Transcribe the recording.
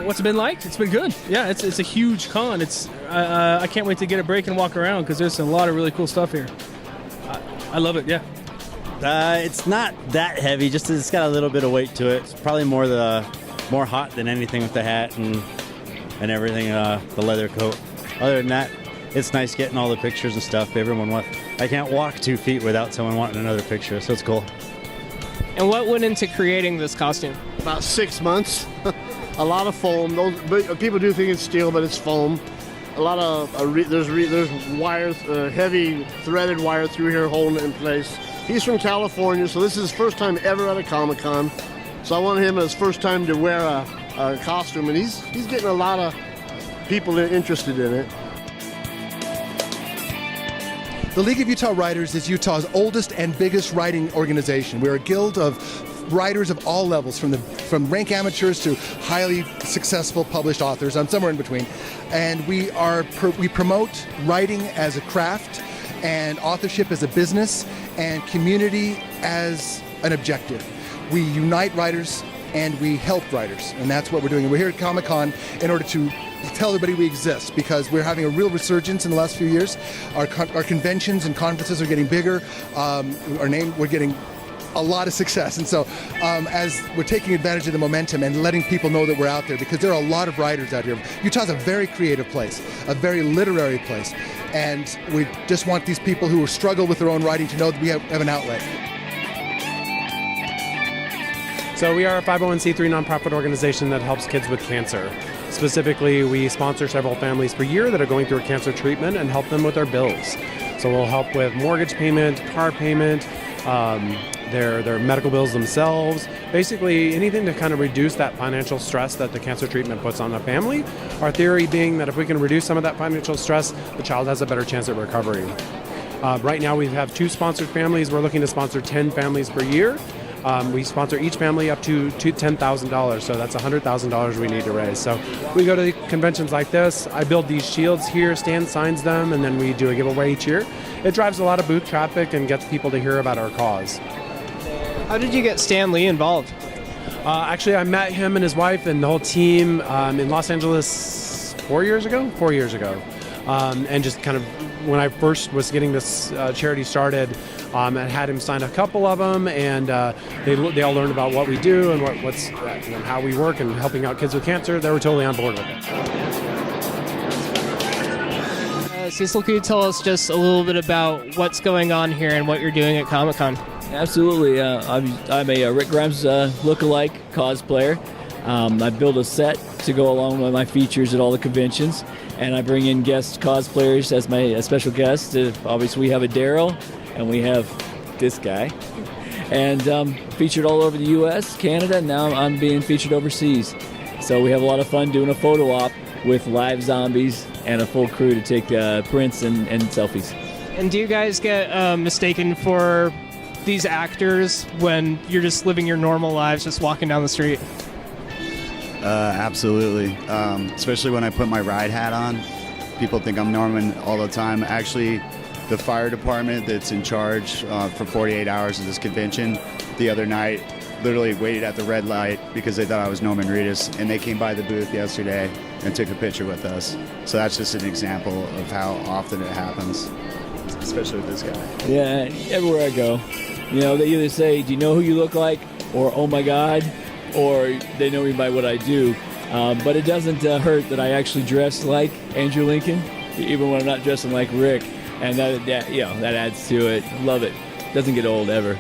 What's it been like? It's been good. Yeah, it's a huge con. I can't wait to get a break and walk around because there's a lot of really cool stuff here. I love it. Yeah. It's not that heavy. Just it's got a little bit of weight to it. It's probably more hot than anything with the hat and everything. The leather coat. Other than that, it's nice getting all the pictures and stuff. I can't walk 2 feet without someone wanting another picture, so it's cool. And what went into creating this costume? About 6 months. A lot of foam. People do think it's steel, but it's foam. A lot of there's wires, heavy threaded wire through here holding it in place. He's from California, so this is his first time ever at a Comic-Con. So I wanted him his first time to wear a costume, and he's getting a lot of people interested in it. The League of Utah Writers is Utah's oldest and biggest writing organization. We're a guild of writers of all levels, from rank amateurs to highly successful published authors. I'm somewhere in between. And we promote writing as a craft and authorship as a business and community as an objective. We unite writers and we help writers, and that's what we're doing. And we're here at Comic-Con in order to tell everybody we exist, because we're having a real resurgence in the last few years. Our conventions and conferences are getting bigger. We're getting a lot of success, and so as we're taking advantage of the momentum and letting people know that we're out there, because there are a lot of writers out here. Utah's a very creative place, a very literary place, and we just want these people who struggle with their own writing to know that we have an outlet. So we are a 501c3 nonprofit organization that helps kids with cancer. Specifically, we sponsor several families per year that are going through a cancer treatment and help them with their bills. So we'll help with mortgage payment, car payment, their medical bills themselves, basically anything to kind of reduce that financial stress that the cancer treatment puts on the family. Our theory being that if we can reduce some of that financial stress, the child has a better chance at recovery. Right now we have 2 sponsored families. We're looking to sponsor 10 families per year. We sponsor each family up to $10,000, so that's $100,000 we need to raise. So we go to conventions like this. I build these shields here, Stan signs them, and then we do a giveaway each year. It drives a lot of booth traffic and gets people to hear about our cause. How did you get Stan Lee involved? Actually, I met him and his wife and the whole team in Los Angeles 4 years ago. And just kind of when I first was getting this charity started, I had him sign a couple of them, and they all learned about what we do and how we work and helping out kids with cancer. They were totally on board with it. Cecil, could you tell us just a little bit about what's going on here and what you're doing at Comic-Con? Absolutely. I'm a Rick Grimes look-alike cosplayer. I build a set to go along with my features at all the conventions, and I bring in guest cosplayers as my special guests. Obviously, we have a Daryl, and we have this guy. And featured all over the U.S., Canada, and now I'm being featured overseas. So we have a lot of fun doing a photo op with live zombies and a full crew to take prints and selfies. And do you guys get mistaken for these actors when you're just living your normal lives, just walking down the street? Absolutely. Especially when I put my ride hat on. People think I'm Norman all the time. Actually, the fire department that's in charge for 48 hours of this convention the other night literally waited at the red light because they thought I was Norman Reedus, and they came by the booth yesterday and took a picture with us. So that's just an example of how often it happens, especially with this guy. Yeah, everywhere I go. You know, they either say, do you know who you look like? Or, oh my God. Or they know me by what I do. But it doesn't hurt that I actually dress like Andrew Lincoln, even when I'm not dressing like Rick. And that adds to it. Love it. Doesn't get old ever.